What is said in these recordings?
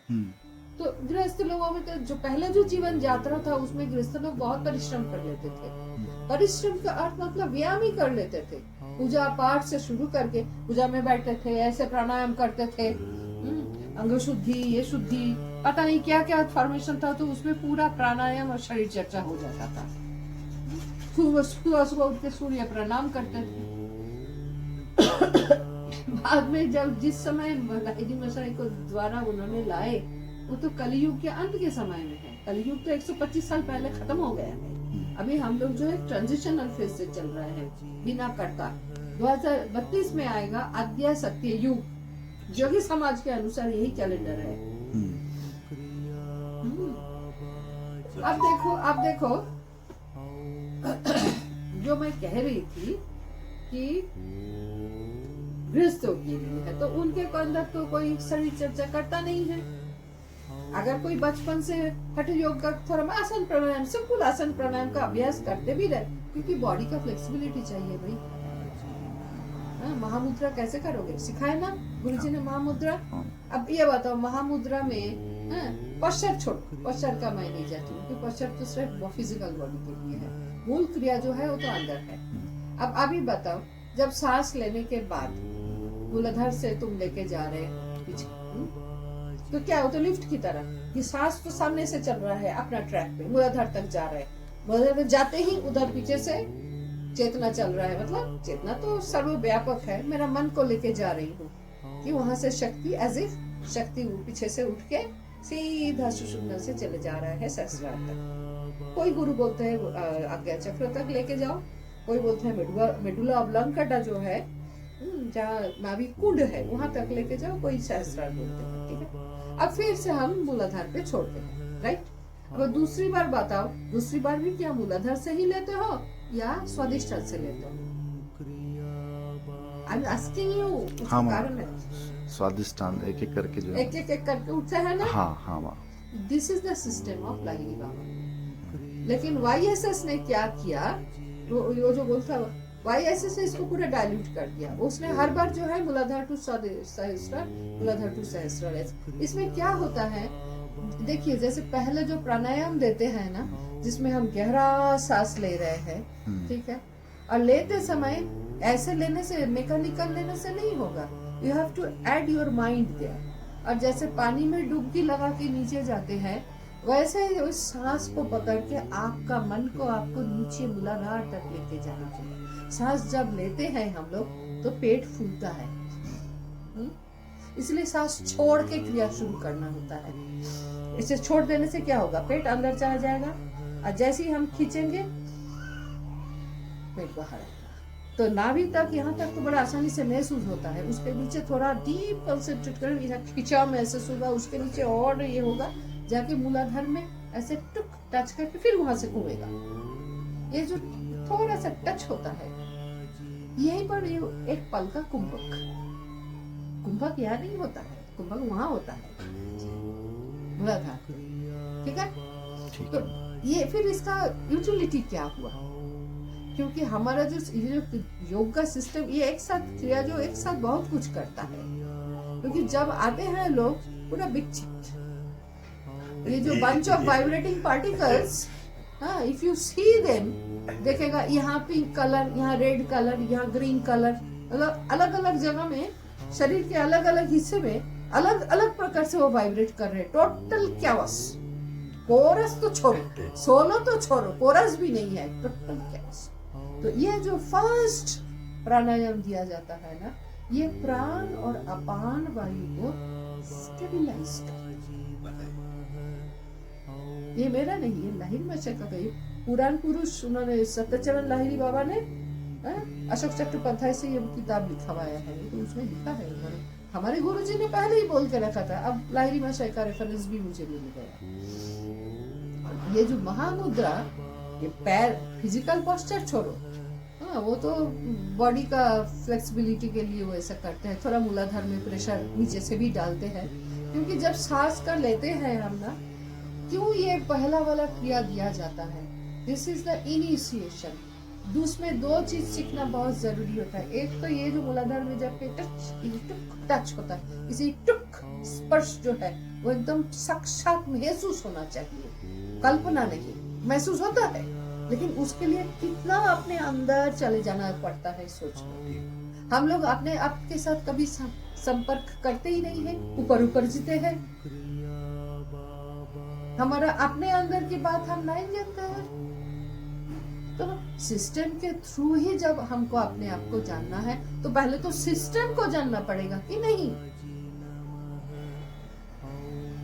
तो गृहस्थ लोगों में तो जो पहले जो जीवन यात्रा था उसमें गृहस्थ लोग बहुत परिश्रम कर लेते थे। परिश्रम का अर्थ मतलब व्यायाम ही कर लेते थे। पूजा पाठ से शुरू करके पूजा में बैठते थे, ऐसे प्राणायाम करते थे, अंग शुद्धि, ये शुद्धि, पता नहीं क्या क्या फॉर्मेशन था, तो उसमें पूरा प्राणायाम और शरीर चर्चा हो जाता था। सुबह सुबह उठ के सूर्य प्रणाम करते थे। बाद में जब जिस समय लाहिड़ी मशाई को द्वारा उन्होंने लाए, वो तो कलयुग के अंत के समय में है। कलयुग तो 125 साल पहले खत्म हो गया है। अभी हम लोग जो है ट्रांजिशनल फेज से चल रहे हैं बिना कर्ता। 2032 में आएगा आद्य सत्य युग, योगी समाज के अनुसार यही कैलेंडर है। अब देखो जो मैं कह रही थी कि गृहस्थों के लिए है, तो उनके अंदर तो कोई शरीर चर्चा करता नहीं है। अगर कोई बचपन से हठ योग का थोड़ा आसन प्राणायाम, सिंपल आसन प्राणायाम का अभ्यास करते भी रहे, क्योंकि बॉडी का फ्लेक्सिबिलिटी चाहिए भाई। महामुद्रा कैसे करोगे, सिखाए ना गुरुजी ने महामुद्रा। अब ये बताओ, महामुद्रा में पश्चात छोड़ो, पश्चात का मैं नहीं जाती हूँ, क्योंकि पश्चात तो सिर्फ फिजिकल बॉडी के लिए है, मूल क्रिया जो है वो तो अंदर है। अब अभी बताओ, जब सांस लेने के बाद मूलाधार से तुम लेके जा रहे पीछे, तो क्या हो, तो लिफ्ट की तरह ये सांस तो सामने से चल रहा है अपना ट्रैक पे, मूलाधार तक जा रहे हैं। मूलाधार में जाते ही उधर पीछे से चेतना चल रहा है, मतलब चेतना तो सर्वव्यापक है। मेरा मन को लेके जा रही हूँ कि वहां से शक्ति एज इफ शक्ति पीछे से उठ के सीधा सुषुम्ना से चले जा रहा है सहस्रार तक। कोई गुरु बोलते हैं आज्ञा चक्र तक लेके जाओ, कोई बोलते हैं मेडुला ऑब्लांकाटा जो है जहाँ नाभिक कुंड है वहां तक लेके जाओ, कोई सहस्रार बोलते हैं। ठीक है, अब फिर से हम मूलाधार पे छोड़ते हैं, राइट। अब दूसरी बार बताओ, दूसरी बार भी क्या मूलाधार से ही लेते हो या स्वादिष्ठान से लेते हो? आई एम आस्किंग यू, उसका कारण है स्वादिष्ठान एक एक करके जो एक करके उठता है ना। हाँ this is the system of Lahiri Baba. लेकिन YSS ने क्या किया, वो जो बोलता YSS ने इसको पूरा डाइल्यूट कर दिया। उसने हर बार जो है मूलाधार टू सहस्रार, मूलाधार टू सहस्रार। इसमें क्या होता है, देखिए जैसे पहले जो प्राणायाम देते हैं ना, जिसमें हम गहरा सांस ले रहे हैं, ठीक है, और लेते समय ऐसे लेने से, मैकेनिकल लेने से नहीं होगा, you have to add your mind there. और जैसे पानी में डुबकी लगा के नीचे जाते हैं, वैसे ही उस सांस को पकड़ के आपका मन को आपको नीचे मूलाधार तक लेके जाना चाहिए। सांस जब लेते हैं हम लोग तो पेट फूलता है, इसलिए सांस छोड़ के क्रिया शुरू करना होता है। इसे छोड़ देने से क्या होगा, पेट अंदर चला जाएगा, और जैसे ही हम खींचेंगे पेट बाहर आएगा। तो नाभि तक, यहाँ तक तो बड़ा आसानी से महसूस होता है। उसके नीचे थोड़ा डीप कंसेंट्रेट करें, खिंचाव महसूस होगा, उसके नीचे और ये होगा, जाके मूलाधार में ऐसे टुक टच करके फिर वहां से घूमेगा। ये जो थोड़ा सा टच होता है, यहीं पर ये एक पल का कुंभक यहाँ नहीं होता है, कुंभक वहां होता है मूलाधार। ठीक है, तो ये फिर इसका यूटिलिटी क्या हुआ, क्योंकि हमारा जो योग का सिस्टम, ये एक साथ क्रिया जो एक साथ बहुत कुछ करता है। क्योंकि जब आते हैं लोग पूरा विक्षिप्त, ये जो bunch of vibrating particles, if you see them, देखेगा यहाँ पिंक कलर, यहाँ रेड कलर, यहाँ ग्रीन कलर, मतलब अलग अलग जगह में शरीर के अलग अलग हिस्से में अलग अलग प्रकार से वो वाइब्रेट कर रहे हैं। टोटल कैओस, कोरस तो छोड़ो, सोलो तो छोड़ो, कोरस भी नहीं है, टोटल कैओस। तो ये जो फर्स्ट प्राणायाम दिया जाता है ना, ये प्राण और अपान वायु को स्टेबलाइज करता है। ये मेरा नहीं है, लाहिड़ी मशाई का कही पुराण पुरुष, उन्होंने सत्यचरण लाहिड़ी बाबा ने अशोक चट्टोपाध्याय से ये किताब लिखवाया है, तो उसमें लिखा है उन्होंने। हमारे गुरुजी ने पहले ही बोल के रखा था, अब लाहिड़ी मशाई का रेफरेंस भी मुझे मिल गया। ये जो महामुद्रा, ये पैर फिजिकल पोस्चर छोड़ो, वो तो बॉडी का फ्लेक्सिबिलिटी के लिए वो ऐसा करते हैं, थोड़ा मूलाधार में प्रेशर नीचे से भी डालते हैं, क्योंकि जब सांस कर लेते हैं हम ना, क्यों ये पहला वाला क्रिया दिया जाता है, दिस इज द इनिशिएशन। उसमें दो चीज सीखना बहुत जरूरी होता है। एक तो ये जो मूलाधार में जब टच होता है, इसी टुक स्पर्श जो है वो एकदम साक्षात महसूस होना चाहिए, कल्पना नहीं। महसूस होता है लेकिन उसके लिए कितना अपने अंदर चले जाना पड़ता है सोचना। हम लोग अपने आप के साथ कभी संपर्क करते ही नहीं है, ऊपर ऊपर जीते हैं, हमारा अपने अंदर की बात हम नहीं जानते हैं। तो सिस्टम के थ्रू ही जब हमको अपने आप को जानना है तो पहले तो सिस्टम को जानना पड़ेगा कि नहीं।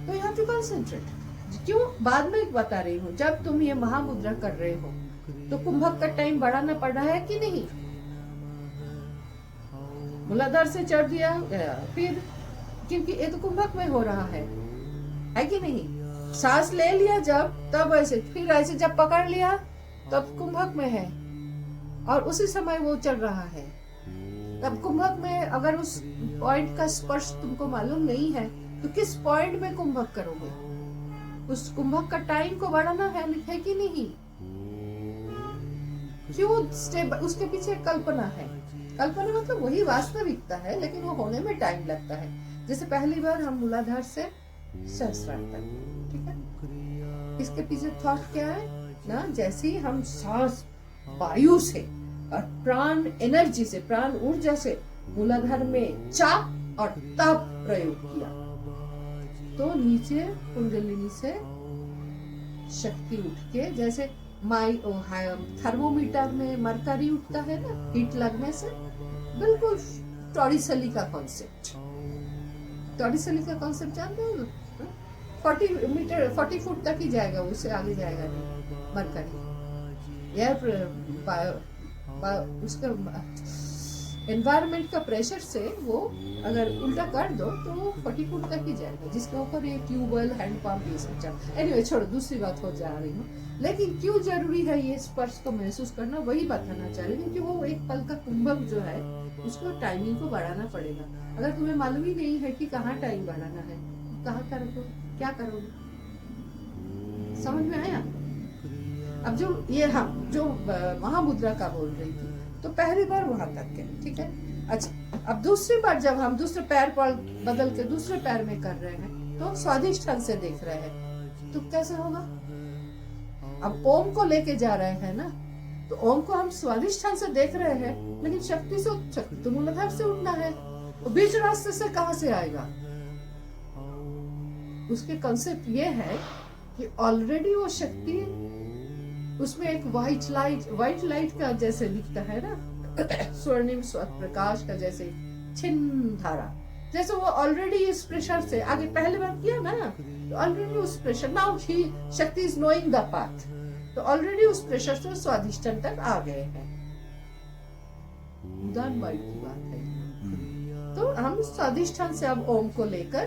तो यू हैव टू कंसंट्रेट। क्यों बाद में बता रही हूँ, जब तुम ये महामुद्रा कर रहे हो तो कुंभक का टाइम बढ़ाना पड़ रहा है कि नहीं। मूलाधार से चढ़ दिया फिर, क्योंकि ये तो कुंभक में हो रहा है कि नहीं। सांस ले लिया जब, तब ऐसे, फिर ऐसे जब पकड़ लिया तब कुंभक में है, और उसी समय वो चल रहा है। तब कुंभक में अगर उस पॉइंट का स्पर्श तुमको मालूम नहीं है तो किस पॉइंट में कुंभक करोगे। उस कुंभक का टाइम को बढ़ाना है कि नहीं। क्यों स्टेप, उसके पीछे कल्पना है। कल्पना मतलब वही वास्तविकता है, लेकिन वो होने में टाइम लगता है। जैसे पहली बार हम मूलाधार से सहस्त्रार तक, ठीक है, इसके पीछे थॉट क्या है ना, जैसे ही हम सांस वायु से और प्राण एनर्जी से, प्राण ऊर्जा से मूलाधार में चाप और ताप प्रयोग किया तो नीचे कुंडलिनी से शक्ति उठ के, जैसे थर्मोमीटर में मरकरी उठता है ना हीट लगने से, बिल्कुल टॉरिसली का कॉन्सेप्ट। टॉरिसली का कॉन्सेप्ट जानते हो? 40 फुट तक ही जाएगा, उससे आगे जाएगा नहीं मरकरी। यह उसका एनवायरनमेंट का प्रेशर से वो अगर उल्टा कर दो तो 40 फुट तक ही जाएगा, जिसके ऊपर ये ट्यूबवेल, हैंडपंप, ये सब चल। एनीवे छोड़ो, दूसरी बात हो जा रही हूँ। लेकिन क्यों जरूरी है ये स्पर्श को महसूस करना, वही बताना चाह रही हूँ। क्योंकि वो एक पल का कुंभक जो है उसको टाइमिंग को बढ़ाना पड़ेगा। अगर तुम्हें मालूम ही नहीं है कि कहाँ टाइम बढ़ाना है, कहाँ करोगे, क्या करोगे, समझ में आया? अब जो ये हम जो महामुद्रा का बोल रही थी, तो पहली बार वहां तक है, ठीक है। अच्छा, अब दूसरी बार जब हम दूसरे पैर पर बदल के दूसरे पैर में कर रहे हैं तो स्वादिष्ठान से देख रहे हैं, तो कैसे होगा? अब ओम को लेके जा रहे हैं ना, तो ओम को हम स्वादिष्ठान से देख रहे हैं, लेकिन शक्ति तो मूलाधार से उठना है, तो बीच रास्ते से कहां से आएगा? उसके कंसेप्ट ये है कि ऑलरेडी वो शक्ति, उसमें एक व्हाइट लाइट का जैसे दिखता है ना, स्वर्णिम प्रकाश का जैसे छिन्न धारा, जैसे वो ऑलरेडी इस प्रेशर से आगे पहले बार किया ना, तो ऑलरेडी उस प्रेशर, नाउ ही शक्ति इज नोइंग द पाथ, तो ऑलरेडी उस प्रेशर से स्वादिष्ठान तक आ गए हैं। उदान वायु की बात है। तो हम स्वादिष्ठान से अब ओम को लेकर,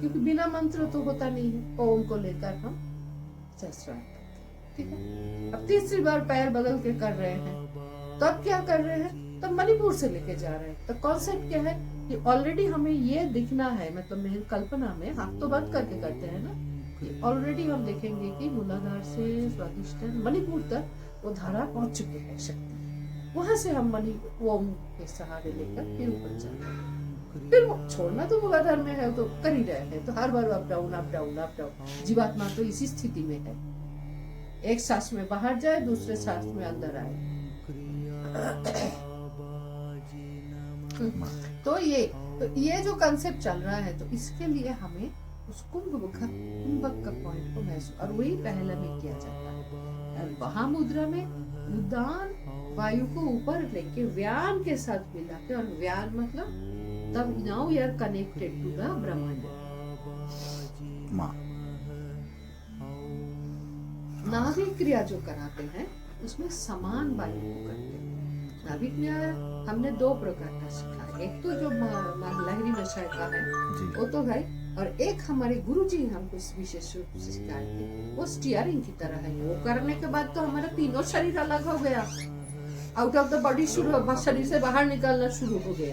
क्योंकि बिना मंत्र तो होता नहीं है, ओम को लेकर हम सहस्त्रार, ठीक है। अब तीसरी बार पैर बदल के कर रहे हैं, तो अब क्या कर रहे हैं? तब मणिपुर से लेके जा रहे हैं। तो कॉन्सेप्ट क्या है कि ऑलरेडी हमें ये दिखना है, मतलब मेरी कल्पना में हाथ तो बंद करके करते हैं ना, कि ऑलरेडी हम देखेंगे कि मूलाधार से स्वादिष्ठान मणिपुर तक वो धारा पहुंच चुके हैं शक्ति। वहां से हम ओम के सहारे लेकर फिर ऊपर चल, फिर छोड़ना तो मूलाधार में है, तो कर ही रहे हैं। तो हर बार up down up down up down. जीवात्मा तो इसी स्थिति में है, एक सांस में बाहर जाए, दूसरे सांस में अंदर आए। तो ये जो कंसेप्ट चल रहा है, तो इसके लिए हमें उस कुंभक का पॉइंट को महसूस, और वही पहले में किया जाता है। महामुद्रा में उदान वायु को ऊपर लेके व्यान के साथ मिलाते, और व्यान मतलब तब now we are connected to the ब्रह्मांड। नाभिक क्रिया जो कराते हैं उसमें समान वायु को करते हैं। नाभिक में हमने 2 प्रकार का सीखा है, एक तो जो लहरी नशा का है वो तो है, और एक हमारे गुरुजी हमको विशेष रूप से सिखाए थे, वो स्टीयरिंग की तरह है। वो करने के बाद तो हमारा तीनों शरीर अलग हो गया, आउट ऑफ द बॉडी शुरू, शरीर से बाहर निकलना शुरू हो गया।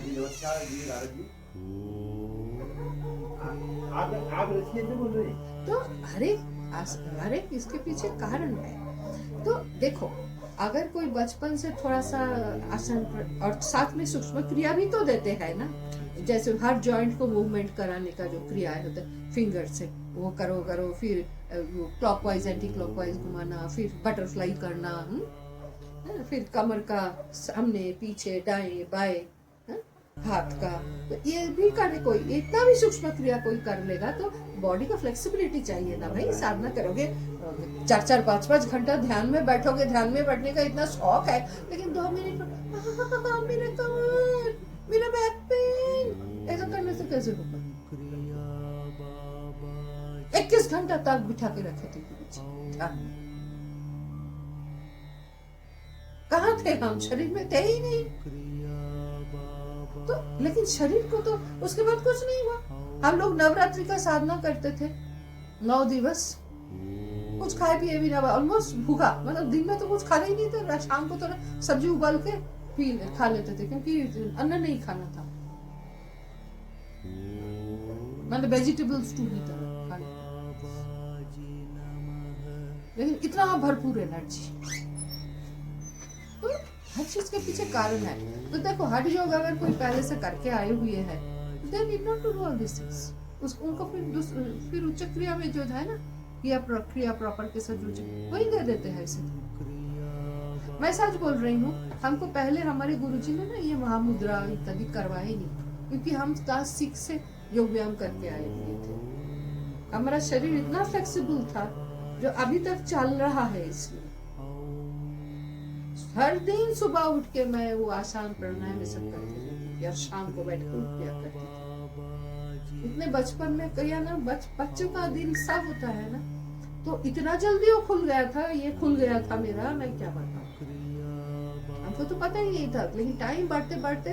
तो हर एक इसके पीछे कारण है। तो देखो, अगर कोई बचपन से थोड़ा सा आसन और साथ में सूक्ष्म क्रिया भी तो देते हैं ना, जैसे हर जॉइंट को मूवमेंट कराने का जो क्रियाएं होता है फिंगर से वो करो करो, फिर क्लॉकवाइज एंटी क्लॉकवाइज घुमाना, फिर बटरफ्लाई करना, फिर कमर का सामने पीछे दाएं बाएं, हाथ का। तो ये भी करे, कोई इतना भी सूक्ष्म क्रिया कोई कर लेगा तो बॉडी को फ्लेक्सिबिलिटी चाहिए ना भाई। साधना करोगे 4-4 5-5 घंटा ध्यान में बैठोगे, ध्यान में बैठने का इतना शौक है, लेकिन 2 मिनट में मेरा कमर, मेरा बैक पेन, ऐसा करने से कैसे होगा? 21 घंटा तक बिठा के रखे थे ध्यान में। कहाँ थे हम? शरीर में थे ही नहीं। तो लेकिन शरीर को तो उसके बाद कुछ नहीं हुआ। हम लोग नवरात्रि का साधना करते थे 9 दिवस, कुछ खाए पिए भी ना, ऑलमोस्ट भूखा, मतलब दिन में तो कुछ खाना ही नहीं था, शाम को तो सब्जी उबाल के खा लेते थे क्योंकि अन्न नहीं खाना था, मतलब वेजिटेबल्स टू ही था खाने। लेकिन इतना भरपूर एनर्जी, तो हर चीज के पीछे कारण है। तो देखो हठ योग अगर कोई पहले से करके आए हुए हैं, they need not to do all these things। उनको फिर उच्च क्रिया में जो है ना, क्रिया प्रॉपर के साथ जो वही दे देते हैं इसे। मैं सच बोल रही हूँ, हमको पहले हमारे गुरुजी ने ना ये महामुद्रा इत्यादि करवाए नहीं, क्योंकि हम क्लास 6 से योग व्यायाम करके आए हुए थे। हमारा शरीर इतना फ्लेक्सिबल था जो अभी तक चल रहा है। इसलिए हर दिन सुबह उठ के मैं वो आसान प्राणायाम सब करती रहती थी और शाम को बैठ कर किया करती थी। इतने बचपन में किया ना, बच्चों का दिल सब होता है ना, तो इतना जल्दी वो खुल गया था, ये खुल गया था मेरा, मैं क्या बताऊं। हमको तो पता ही नहीं था, लेकिन टाइम बढ़ते बढ़ते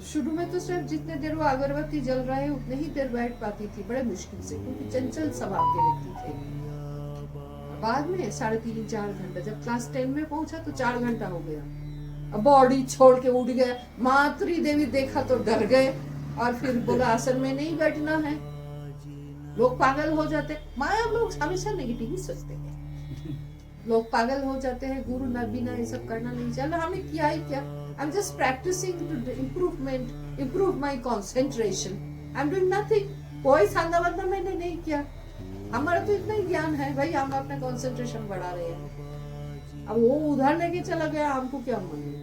शुरू में तो सिर्फ जितने देर वो अगरबत्ती जल रहा है उतने ही देर बैठ पाती थी, बड़े मुश्किल से, क्योंकि चंचल स्वभाव के व्यक्ति थे। बाद में 3.5-4 घंटा, जब क्लास 10 में पहुंचा तो 4 घंटा हो गया, अब बॉडी छोड़ के उठ गया। मातृ देवी देखा तो डर गए और फिर बोला आसन में नहीं बैठना है, लोग पागल हो जाते। माया लोग हमेशा नेगेटिव ही सोचते हैं, लोग पागल हो जाते हैं, गुरु न बिना ये सब करना नहीं चाहिए। हमने किया ही क्या, I am just practicing to improve my concentration, I am doing nothing. कोई सांदा बंदा मैंने नहीं किया, हमारा तो इतना ही ज्ञान है भाई, हम अपने कंसंट्रेशन बढ़ा रहे हैं। अब वो उधर लेके चला गया, हमको क्या मालूम।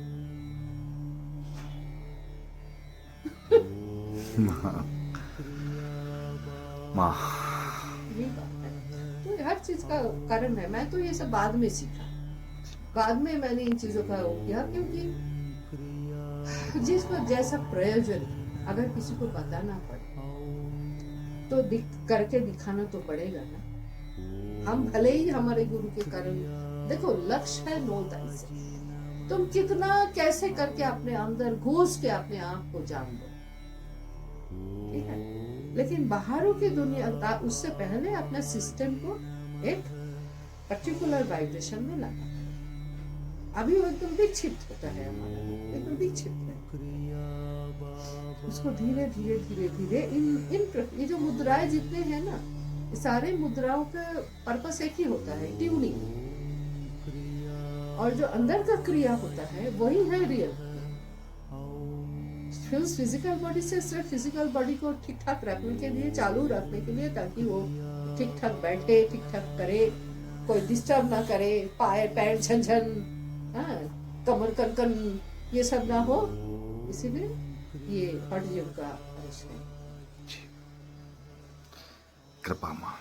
तो हर चीज का कारण है। मैं तो ये सब बाद में सीखा, बाद में मैंने इन चीजों का वो किया, क्योंकि जिसको जैसा प्रयोजन अगर किसी को बताना पड़े तो करके दिखाना तो पड़ेगा ना। हम भले ही हमारे गुरु के कारण, देखो लक्ष्य है नो तैसे, तुम कितना कैसे करके अपने अंदर घुस के अपने आप को जान दो, ठीक है। लेकिन बाहरों की दुनिया उससे पहले अपना सिस्टम को एक पर्टिकुलर वाइब्रेशन में लाना। अभी वो एकदम विक्षिप्त होता है, हमारा एकदम विक्षिप्त है। उसको धीरे धीरे धीरे धीरे इन ये जो मुद्राएं जितने हैं ना, सारे मुद्राओं का पर्पस एक ही होता है, ट्यूनिंग। और जो अंदर का क्रिया होता है वही है रियल। फिजिकल बॉडी से सिर्फ फिजिकल बॉडी को ठीक ठाक रखने के लिए, चालू रखने के लिए, ताकि वो ठीक ठाक बैठे, ठीक ठाक करे, कोई डिस्टर्ब ना करे, पैर झंझन, कमर कनकन ये सब ना हो, इसीलिए ये हठ योग का आवश्यक है। कृपा माँ।